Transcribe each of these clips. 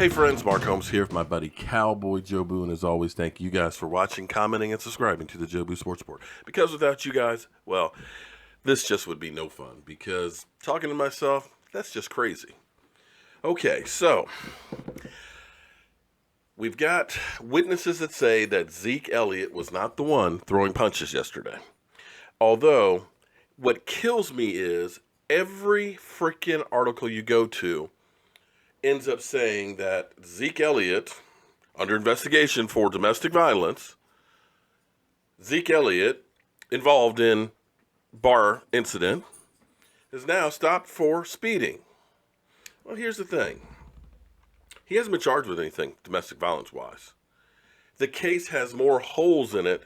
Hey friends, Mark Holmes here with my buddy CowboyJobu, and as always, thank you guys for watching, commenting, and subscribing to the Jobu Sports Report. Because without you guys, well, this just would be no fun, because talking to myself, that's just crazy. Okay, so we've got witnesses that say that Zeke Elliott was not the one throwing punches yesterday. Although, what kills me is every freaking article you go to ends up saying that Zeke Elliott, under investigation for domestic violence, Zeke Elliott, involved in bar incident, is now stopped for speeding. Well, here's the thing. He hasn't been charged with anything domestic violence-wise. The case has more holes in it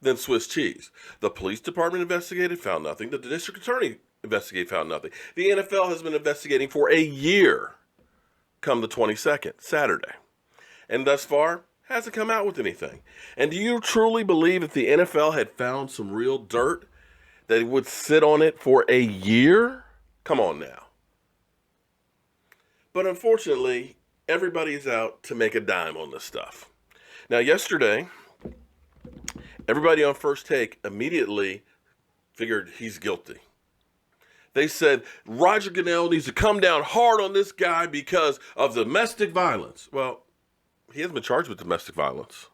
than Swiss cheese. The police department investigated, found nothing. The district attorney investigated, found nothing. The NFL has been investigating for a year, come the 22nd, Saturday. And thus far, hasn't come out with anything. And do you truly believe if the NFL had found some real dirt, that it would sit on it for a year? Come on now. But unfortunately, everybody is out to make a dime on this stuff. Now, yesterday, everybody on First Take immediately figured he's guilty. They said Roger Goodell needs to come down hard on this guy because of domestic violence. Well, he hasn't been charged with domestic violence.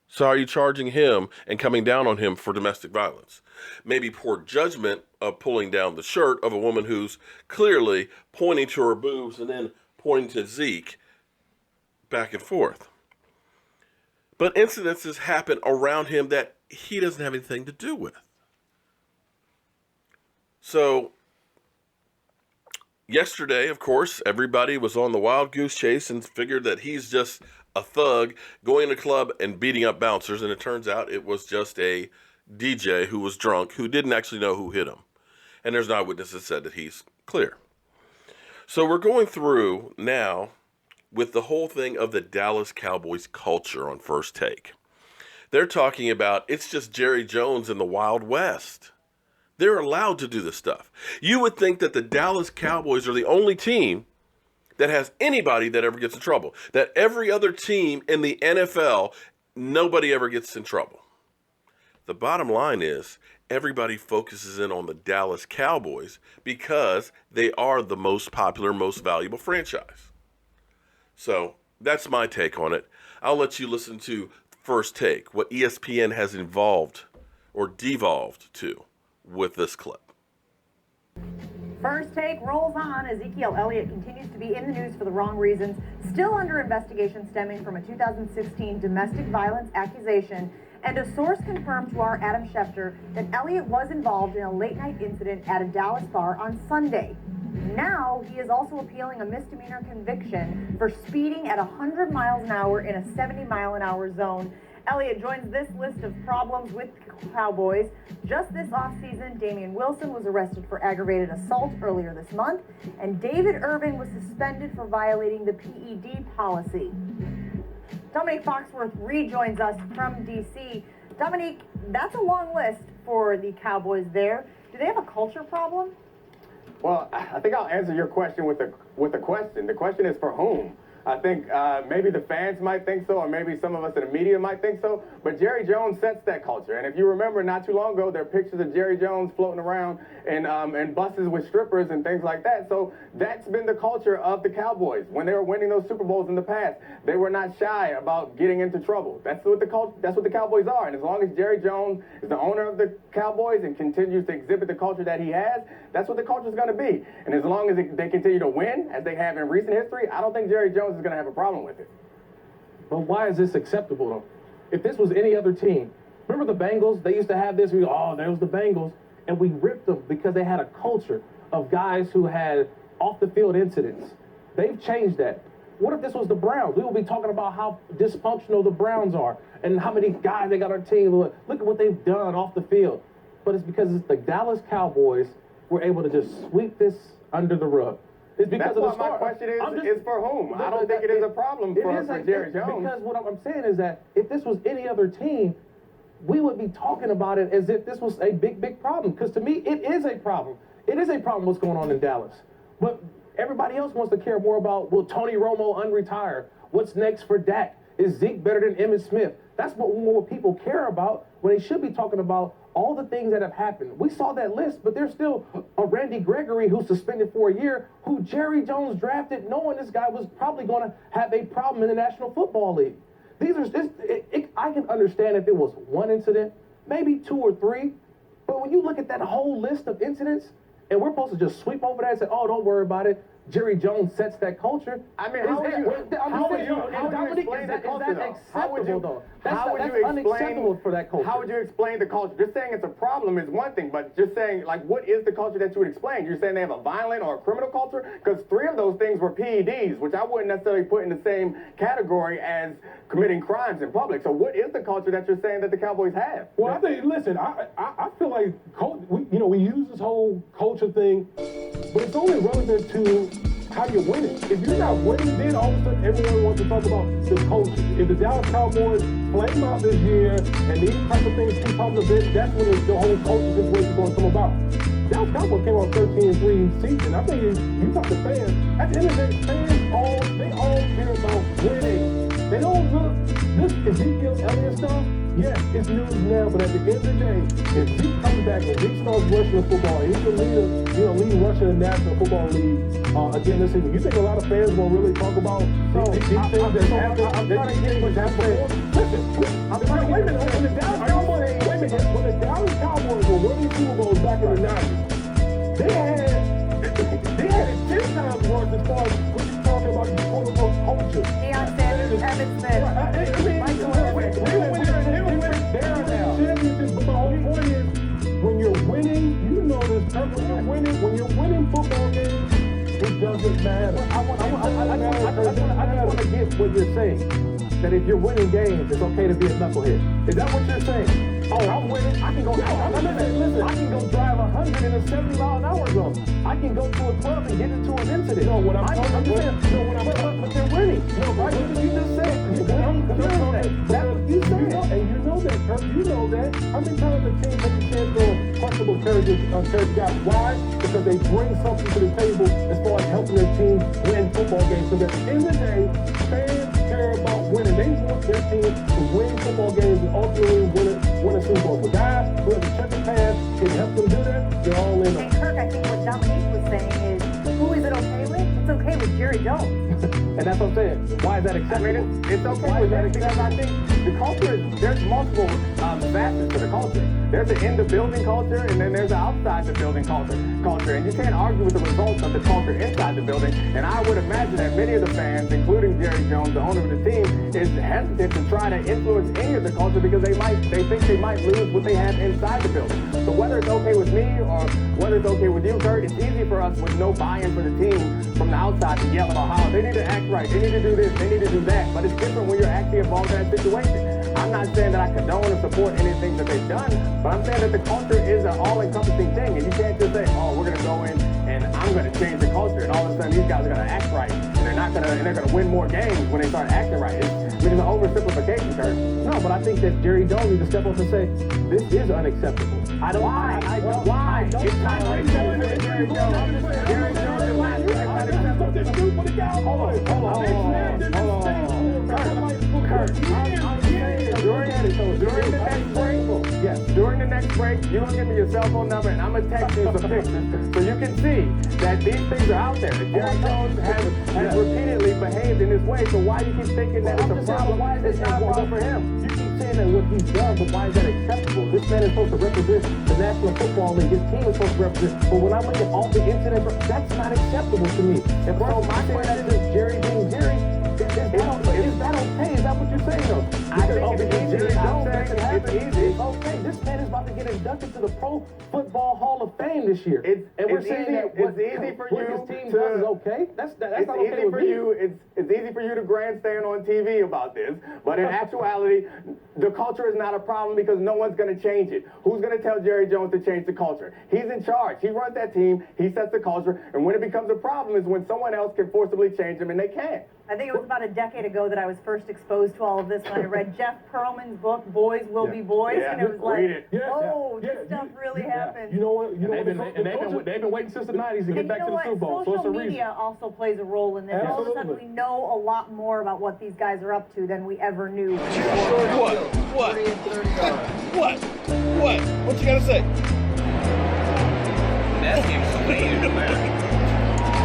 So are you charging him and coming down on him for domestic violence? Maybe poor judgment of pulling down the shirt of a woman who's clearly pointing to her boobs and then pointing to Zeke back and forth. But incidences happen around him that he doesn't have anything to do with. So, yesterday, of course, everybody was on the wild goose chase and figured that he's just a thug going to a club and beating up bouncers. And it turns out it was just a DJ who was drunk, who didn't actually know who hit him. And there's not witnesses that said that he's clear. So we're going through now with the whole thing of the Dallas Cowboys culture on First Take. They're talking about it's just Jerry Jones in the Wild West. They're allowed to do this stuff. You would think that the Dallas Cowboys are the only team that has anybody that ever gets in trouble. That every other team in the NFL, nobody ever gets in trouble. The bottom line is everybody focuses in on the Dallas Cowboys because they are the most popular, most valuable franchise. So that's my take on it. I'll let you listen to First Take, what ESPN has involved or devolved to with this clip. First Take rolls on. Ezekiel Elliott continues to be in the news for the wrong reasons, still under investigation stemming from a 2016 domestic violence accusation, and a source confirmed to our Adam Schefter that Elliott was involved in a late-night incident at a Dallas bar on Sunday. Now, he is also appealing a misdemeanor conviction for speeding at 100 miles an hour in a 70-mile-an-hour zone. Elliott joins this list of problems with Cowboys. Just this offseason, Damian Wilson was arrested for aggravated assault earlier this month, and David Irving was suspended for violating the PED policy. Dominique Foxworth rejoins us from D.C. Dominique, that's a long list for the Cowboys there. Do they have a culture problem? Well, I think I'll answer your question with a question. The question is for whom? I think maybe the fans might think so, or maybe some of us in the media might think so, but Jerry Jones sets that culture. And if you remember, not too long ago, there are pictures of Jerry Jones floating around in buses with strippers and things like that. So that's been the culture of the Cowboys. When they were winning those Super Bowls in the past, they were not shy about getting into trouble. That's what the Cowboys are. And as long as Jerry Jones is the owner of the Cowboys and continues to exhibit the culture that he has, that's what the culture is going to be. And as long as they continue to win, as they have in recent history, I don't think Jerry Jones is going to have a problem with it. But why is this acceptable, though? If this was any other team, remember the Bengals? They used to have this. There was the Bengals. And we ripped them because they had a culture of guys who had off-the-field incidents. They've changed that. What if this was the Browns? We will be talking about how dysfunctional the Browns are and how many guys they got on our team. Look at what they've done off the field. But it's because it's the Dallas Cowboys were able to just sweep this under the rug. It's because That's why my question is for whom? I don't think it is a problem for Jerry Jones. Because what I'm saying is that if this was any other team, we would be talking about it as if this was a big, big problem. Because to me, it is a problem. It is a problem what's going on in Dallas. But Everybody else wants to care more about, will Tony Romo unretire? What's next for Dak? Is Zeke better than Emmitt Smith? That's what more people care about when they should be talking about all the things that have happened. We saw that list, but there's still a Randy Gregory who's suspended for a year, who Jerry Jones drafted knowing this guy was probably going to have a problem in the National Football League. I can understand if it was one incident, maybe 2 or 3, but when you look at that whole list of incidents, and we're supposed to just sweep over that and say, oh, don't worry about it. Jerry Jones sets that culture. I mean, how would you explain the culture, though? That's unacceptable for that culture. How would you explain the culture? Just saying it's a problem is one thing, but just saying, like, what is the culture that you would explain? You're saying they have a violent or a criminal culture? Because 3 of those things were PEDs, which I wouldn't necessarily put in the same category as committing crimes in public. So what is the culture that you're saying that the Cowboys have? Well, I think, listen, I feel like, we use this whole culture thing, but it's only relevant to how you're winning. If you're not winning, then all of a sudden everyone wants to talk about the culture. If the Dallas Cowboys flame out this year and these type of things keep popping up, that's when the whole culture situation is going to come about. Dallas Cowboys came on 13-3 season. I think you talk to fans. At the end of the day, fans all care about winning. They don't look. This Ezekiel Elliott stuff, yes, it's news now, but at the end of the day, if Zeke comes back and Zeke starts rushing the football, and he can lead Russia in the National Football League again this season, you think a lot of fans will really talk about these things that happen? I'm trying to get what's happening. Listen, I'm trying to wait a minute. When the Dallas Cowboys were winning Super Bowls back in the 90s, they had it 10 times worse as far as what you're talking about, the quote-unquote culture. Deion Sanders, Emmitt Smith. But the whole point is, when you're winning, you know this. When you're winning football games, it doesn't matter. I want to get what you're saying. That if you're winning games, it's okay to be a knucklehead. Is that what you're saying? Oh, I'm winning. I can go. Listen. I can go drive 170 mile an hour zone. I can go to a club and get into an incident. No, what I'm just saying. But they're winning. No, right? What did you just say? That's what you said. And you know that, Kirk. You know that. How many times a team takes a chance on questionable carriage guys? Why? Because they bring something to the table as far as helping their team win football games. So at the end of the day, fans care about winning. They want their team to win football games and ultimately win a Super Bowl. For guys who have to check the pass and help them do that, they're all in. And Kirk, I think what Dominique was saying is, who is it okay with? It's okay with Jerry Jones. And that's what I'm saying. Why is that acceptable? I mean, it's okay with that because I think the culture there's multiple facets to the culture. There's an in-the-building culture, and then there's an outside-the-building culture. And you can't argue with the results of the culture inside the building. And I would imagine that many of the fans, including Jerry Jones, the owner of the team, is hesitant to try to influence any of the culture because they think they might lose what they have inside the building. So whether it's okay with me or whether it's okay with you, Kurt, it's easy for us with no buy-in for the team from the outside to yell about how they need to act right, they need to do this, they need to do that. But it's different when you're actually involved in that situation. I'm not saying that I condone or support anything that they've done, but I'm saying that the culture is an all-encompassing thing, and you can't just say, oh, we're going to go in and I'm going to change the culture, and all of a sudden these guys are going to act right, and they're going to win more games when they start acting right. It's an oversimplification, Kurt. No, but I think that Jerry Jones needs to step up and say, this is unacceptable. Why? It's not unacceptable to Jerry Jones. Jerry Jones is not unacceptable. Kurt, during the next break, you're going to give me your cell phone number and I'm going to text you some pictures so you can see that these things are out there. Jerry Jones has repeatedly behaved in this way, so why do you keep thinking that it's a problem? Why is it not a problem for him? You keep saying that what he's done, but why is that acceptable? This man is supposed to represent the National Football League. His team is supposed to represent. But when I look at all the incidents, that's not acceptable to me. And so my question is, Jerry being Jerry, is that okay? Is that what you're saying, though? I think it's easy. It's easy. It's okay. This man is about to get inducted to the Pro Football Hall of Fame this year. It's easy for you his team does is okay. That's not okay with me. It's easy for you to grandstand on TV about this, but in actuality, the culture is not a problem because no one's going to change it. Who's going to tell Jerry Jones to change the culture? He's in charge. He runs that team. He sets the culture, and when it becomes a problem is when someone else can forcibly change them, and they can't. I think it was about a decade ago that I was first exposed to all of this when I read Jeff Pearlman's book, Boys Will Be Boys, Yeah. and it was like, Read it. this stuff really happened. You know what? You know And what? they've been waiting since the 90s to get And back you know to the Super Bowl, what? so it's a Social reason. media also plays a role in this. All of a sudden, Absolutely. we know a lot more about what these guys are up to than we ever knew. What? What? What? What? What you gotta say? Matthew Swain.